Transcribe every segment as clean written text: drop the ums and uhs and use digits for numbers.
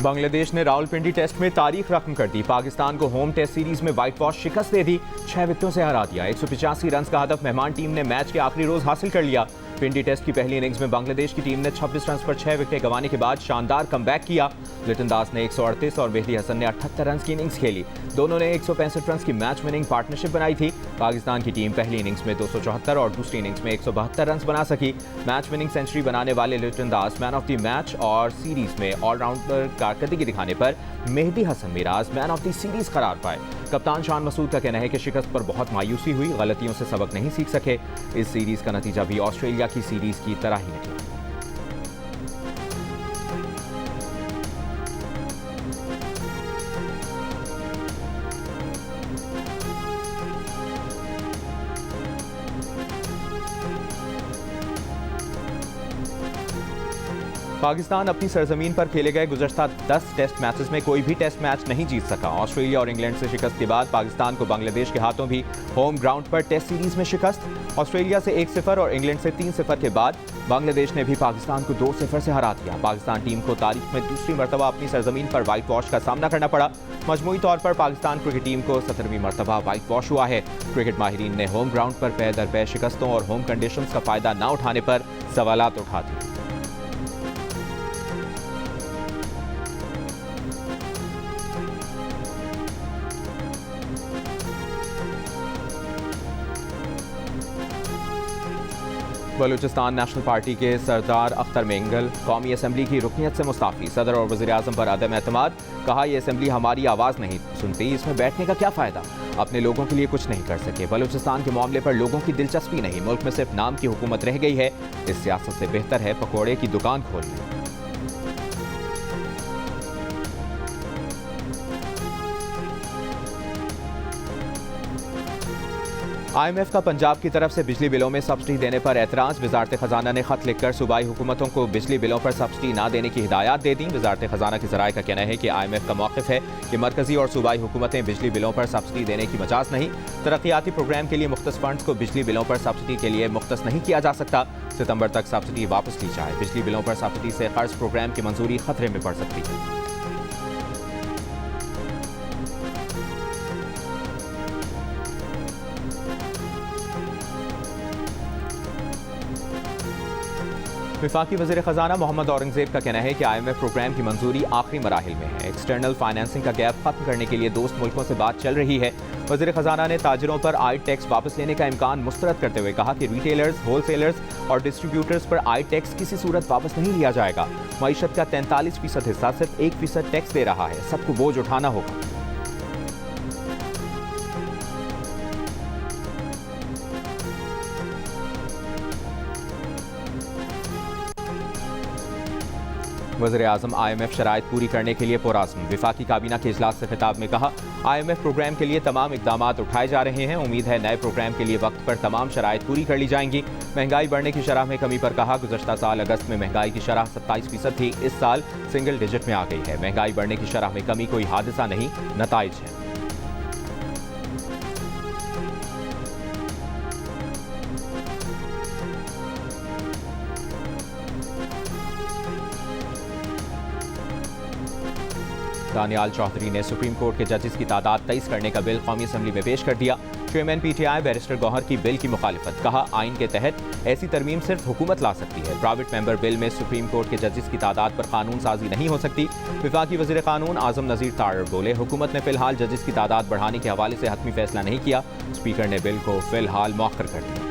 बांग्लादेश ने रावलपिंडी टेस्ट में तारीख रकम कर दी। पाकिस्तान को होम टेस्ट सीरीज में व्हाइट वॉश शिकस्त दे दी, 6 विकेटों से हरा दिया। 185 रन का हदफ मेहमान टीम ने मैच के आखिरी रोज हासिल कर लिया। पिंडी टेस्ट की पहली इनिंग्स में बांग्लादेश की टीम ने 26 रन पर 6 विकेट गंवाने के बाद शानदार कमबैक किया। लिटन दास ने 138 और मेहदी हसन ने 78 रन की इनिंग्स खेली। दोनों ने 165 रन की मैच विनिंग पार्टनरशिप बनाई थी। पाकिस्तान की टीम पहली इनिंग्स में 274 और दूसरी इनिंग्स में 172 रन बना सकी। मैच विनिंग सेंचुरी बनाने वाले Liton Das man of the match और सीरीज में ऑलराउंडर कारकर्दगी दिखाने पर Mehidy Hasan Miraz man of the series करार पाए। कप्तान शान मसूद का कहना है कि शिकस्त पर बहुत मायूसी हुई, गलतियों से सबक नहीं सीख सके। इस सीरीज का नतीजा भी ऑस्ट्रेलिया की सीरीज की तरह ही निकला। पाकिस्तान अपनी सरजमीन पर खेले गए गुज़श्ता 10 टेस्ट मैचेस में कोई भी टेस्ट मैच नहीं जीत सका। ऑस्ट्रेलिया और इंग्लैंड से शिकस्त के बाद पाकिस्तान को बांग्लादेश के हाथों भी होम ग्राउंड पर टेस्ट सीरीज में शिकस्त। ऑस्ट्रेलिया से 1-0 और इंग्लैंड से 3-0 के बाद बांग्लादेश ने भी पाकिस्तान को 2-0 से हरा दिया। पाकिस्तान टीम को तारीख में दूसरी मरतबा अपनी सरजमीन पर व्हाइट वॉश का सामना करना पड़ा। मजमूई तौर पर पाकिस्तान क्रिकेट टीम को 17वीं मरतबा व्हाइट वॉश हुआ है। क्रिकेट माहिरीन ने होम ग्राउंड पर पै दर पै शिकस्तों और होम कंडीशंस का फायदा न उठाने पर सवालात उठा दिए। बलूचिस्तान नेशनल पार्टी के सरदार अख्तर मेंगल कौमी असम्बली की रुकनियत से मुस्ताफ़ी। सदर और वज़ीर आज़म पर अदम एतमाद। कहा, यह असम्बली हमारी आवाज़ नहीं सुनती, इसमें बैठने का क्या फ़ायदा। अपने लोगों के लिए कुछ नहीं कर सके। बलूचिस्तान के मामले पर लोगों की दिलचस्पी नहीं, मुल्क में सिर्फ नाम की हुकूमत रह गई है। इस सियासत से बेहतर है पकौड़े की दुकान खोलने। IMF का पंजाब की तरफ से बिजली बिलों में सब्सिडी देने पर एतराज़। वज़ारत ख़जाना ने खत लिखकर सूबाई हुकूमतों को बिजली बिलों पर सब्सिडी न देने की हिदायत दे दी। वज़ारत ख़जाना के ज़राए का कहना है कि IMF का मौक़िफ़ है कि मरकज़ी और सूबाई हुकूमतें बिजली बिलों पर सब्सिडी देने की मजाज नहीं। तरक्याती प्रोग्राम के लिए मुख्तस फंड्स को बिजली बिलों पर सब्सिडी के लिए मुख्तस नहीं किया जा सकता। सितंबर तक सब्सिडी वापस ली जाए। बिजली बिलों पर सब्सिडी से कर्ज प्रोग्राम की मंजूरी खतरे में पड़ सकती है। वफाकी वज़ीर ख़जाना मोहम्मद औरंगज़ेब का कहना है कि IMF प्रोग्राम की मंजूरी आखिरी मराहिल में है। एक्सटर्नल फाइनेंसिंग का गैप खत्म करने के लिए दोस्त मुल्कों से बात चल रही है। वज़ीर ख़जाना ने ताजरों पर आयड टैक्स वापस लेने का इम्कान मुस्तरद करते हुए कहा कि रिटेलर्स, होलसेलर्स और डिस्ट्रीब्यूटर्स पर आयड टैक्स किसी सूरत वापस नहीं लिया जाएगा। मईशत का 43% हिस्सा सिर्फ 1% टैक्स दे रहा है, सबको बोझ उठाना होगा। वज़ीर-ए-आज़म IMF शराइत पूरी करने के लिए पुरअज़्म। वफाकी काबीना के इजलास से खिताब में कहा, IMF प्रोग्राम के लिए तमाम इक़दामात उठाए जा रहे हैं। उम्मीद है नए प्रोग्राम के लिए वक्त पर तमाम शराइत पूरी कर ली जाएंगी। महंगाई बढ़ने की शरह में कमी पर कहा, गुज़श्ता साल अगस्त में महंगाई की शरह 27% थी, इस साल सिंगल डिजिट में आ गई है। महंगाई बढ़ने की शरह में कमी कोई हादसा नहीं, नताइज है। दानियाल चौधरी ने सुप्रीम कोर्ट के जजेस की तादाद 23 करने का बिल कौमी असम्बली में पेश कर दिया। चेयरमैन PTI बैरिस्टर गौहर की बिल की मुखालिफत। कहा, आइन के तहत ऐसी तरमीम सिर्फ हुकूमत ला सकती है। प्राइवेट मेंबर बिल में सुप्रीम कोर्ट के जजेस की तादाद पर कानून साजी नहीं हो सकती। वफाकी वज़ीर कानून आज़म नज़ीर तारर बोले, हुकूमत ने फिलहाल जजेस की तादाद बढ़ाने के हवाले से हतमी फैसला नहीं किया। स्पीकर ने बिल को फिलहाल मौखर कर दिया।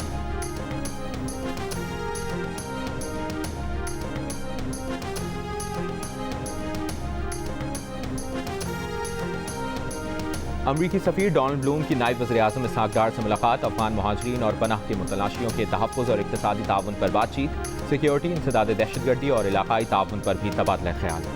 अमरीकी सफ़ीर डोनाल्ड ब्लूम की नायब वज़ीर-ए-आज़म इसहाक़ डार से मुलाकात। अफ़गान महाजरीन और पनाह के मुतलाशियों के तहफ़्फ़ुज़ और इक़्तिसादी ताउन पर बातचीत। सिक्योरिटी, इंसदाद दहशतगर्दी और इलाक़ाई ताउन पर भी तबादला ख्याल।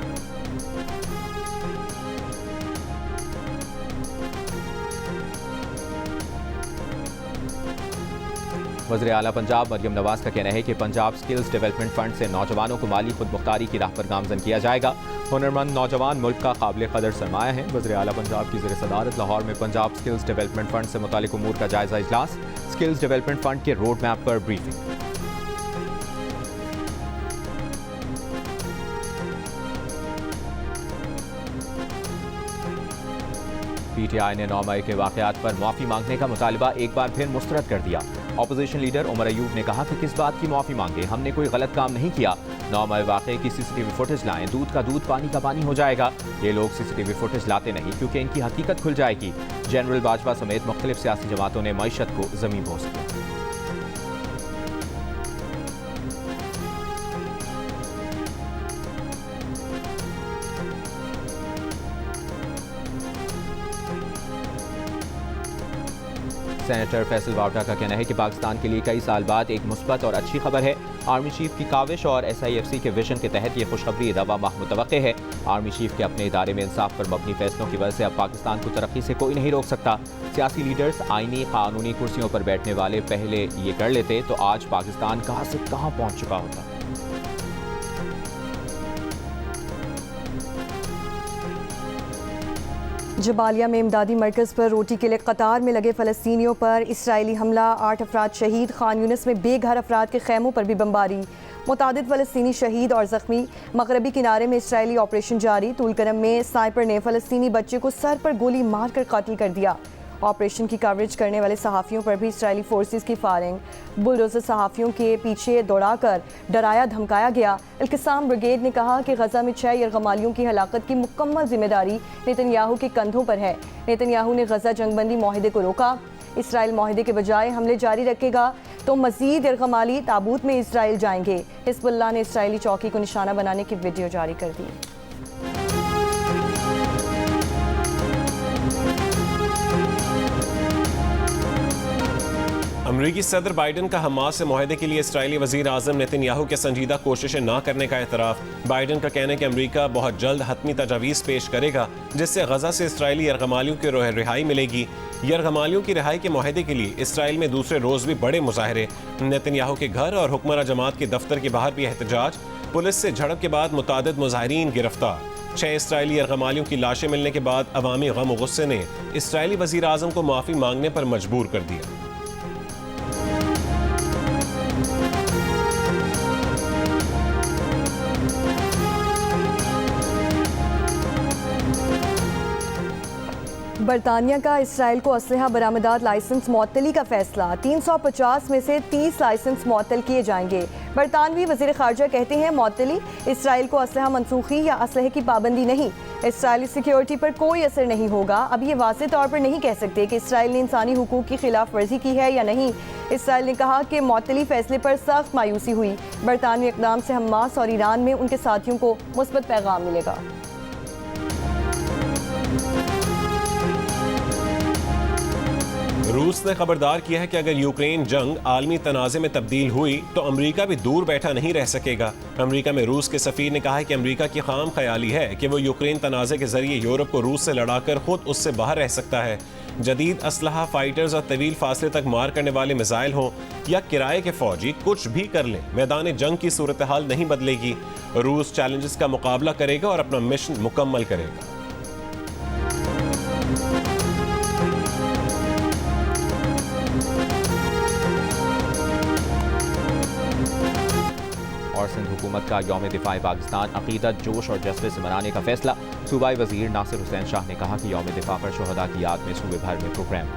वज़ीर आला पंजाब मरियम नवाज का कहना है कि पंजाब स्किल्स डेवलपमेंट फंड से नौजवानों को माली खुद मुख्तारी की राह पर गामजन किया जाएगा। हुनरमंद नौजवान मुल्क का काबिल कदर सरमाया है। वज़ीर आला पंजाब की ज़ेर सदारत लाहौर में पंजाब स्किल्स डेवलपमेंट फंड से मुतालिक उमूर का जायजा इजलास। स्किल्स डेवलपमेंट फंड के रोड मैप पर ब्रीफिंग। PTI ने 9 मई के वाक़यात पर माफ़ी मांगने का मुतालबा एक बार फिर मुस्तरद कर दिया। अपोजिशन लीडर उमर अयूब ने कहा कि किस बात की माफ़ी मांगे, हमने कोई गलत काम नहीं किया। 9 मई वाक़े की CCTV फुटेज लाएं, दूध का दूध पानी का पानी हो जाएगा। ये लोग CCTV फुटेज लाते नहीं क्योंकि इनकी हकीकत खुल जाएगी। जनरल बाजवा समेत मुख्तलिफ सियासी जमातों ने मईशत को ज़मीन बोस किया। सेनेटर फैसल वावटा का कहना है कि पाकिस्तान के लिए कई साल बाद एक मुस्बत और अच्छी खबर है। आर्मी चीफ की काविश और SIFC के विजन के तहत ये खुशखबरी रवा माह मुतवक्के है। आर्मी चीफ के अपने इदारे में इंसाफ पर मबनी फैसलों की वजह से अब पाकिस्तान को तरक्की से कोई नहीं रोक सकता। सियासी लीडर्स आईनी कानूनी कुर्सियों पर बैठने वाले पहले ये कर लेते तो आज पाकिस्तान कहाँ से कहाँ पहुँच चुका होता। जबालिया में इमदादी मरकज़ पर रोटी के लिए कतार में लगे फ़लस्तीनियों पर इसराइली हमला, 8 अफराद शहीद। खान यूनिस में बेघर अफराद के खैमों पर भी बमबारी, मुतादिद फ़लस्तीनी शहीद और ज़ख्मी। मगरबी किनारे में इसराइली ऑपरेशन जारी। तुलकरम में स्नाइपर ने फ़लस्तीनी बच्चे को सर पर गोली मार कर कत्ल कर दिया। ऑपरेशन की कवरेज करने वाले सहाफ़ियों पर भी इसराइली फोर्सेस की फायरिंग। बुलडोज़र सहाफ़ियों के पीछे दौड़ाकर डराया धमकाया गया। अल-क़िस्साम ब्रिगेड ने कहा कि गजा में 6 यरगमालियों की हलाकत की मुकम्मल जिम्मेदारी नेतन्याहू के कंधों पर है। नेतन्याहू ने गजा जंगबंदी माहिदे को रोका। इसराइल माहिदे के बजाय हमले जारी रखेगा तो मज़ीद यरगमाली ताबूत में इसराइल जाएंगे। हिज़्बुल्लाह ने इसराइली चौकी को निशाना बनाने की वीडियो जारी कर दी। अमरीकी सदर बाइडन का हमास से मुआहदे के लिए इसराइली वज़ीर आज़म नेतन्याहू के संजीदा कोशिशें न करने का एतराफ़। बाइडन का कहना है कि अमरीका बहुत जल्द हतमी तजावीज़ पेश करेगा जिससे गजा से इसराइली यरगमालियों की रिहाई मिलेगी। यरगमालियों की रिहाई के मुआहदे के लिए इसराइल में दूसरे रोज़ भी बड़े मुजाहरे। नेतन्याहू के घर और हुक्मरान जमात के दफ्तर के बाहर भी एहतजाज। पुलिस से झड़प के बाद मुतादिद मुजाहिरीन गिरफ्तार। 6 इसराइली यरगमालियों की लाशें मिलने के बाद अवामी गम और गुस्से ने इसराइली वज़ीर आज़म को माफ़ी मांगने पर मजबूर कर दिया। बरतानिया का इसराइल को असलहा बरामदात लाइसेंस मुअत्तली का फैसला। 350 में से 30 लाइसेंस मुअत्तल किए जाएंगे। बरतानवी वज़ीर ख़ारजा कहते हैं मुअत्तली इसराइल को असलहा मनसूखी या असलहे की पाबंदी नहीं, इसराइली सिक्योरिटी पर कोई असर नहीं होगा। अब ये वाज़ेह तौर पर नहीं कह सकते कि इसराइल ने इंसानी हुकूक की खिलाफ वर्जी की है या नहीं। इसराइल ने कहा कि मुअत्तली फैसले पर सख्त मायूसी हुई। बरतानवी इक़दाम से हमास और ईरान में उनके साथियों को मुस्बत पैगाम मिलेगा। रूस ने खबरदार किया है कि अगर यूक्रेन जंग आलमी तनाज़े में तब्दील हुई तो अमरीका भी दूर बैठा नहीं रह सकेगा। अमरीका में रूस के सफ़ीर ने कहा है कि अमरीका की खाम ख्याली है कि वो यूक्रेन तनाज़े के जरिए यूरोप को रूस से लड़ाकर खुद उससे बाहर रह सकता है। जदीद असलहा, फाइटर्स और तवील फासले तक मार करने वाले मिसाइल हों या किराए के फौजी कुछ भी कर लें, मैदान जंग की सूरत हाल नहीं बदलेगी। रूस चैलेंजेस का मुकाबला करेगा और अपना मिशन मुकम्मल करेगा। और सिंध हुकूमत का यौम दिफाए पाकिस्तान अकीदत, जोश और जज्बे से मनाने का फैसला। सूबाई वजीर नासिर हुसैन शाह ने कहा कि यौम दिफा पर शोहदा की याद में सूबे भर में प्रोग्राम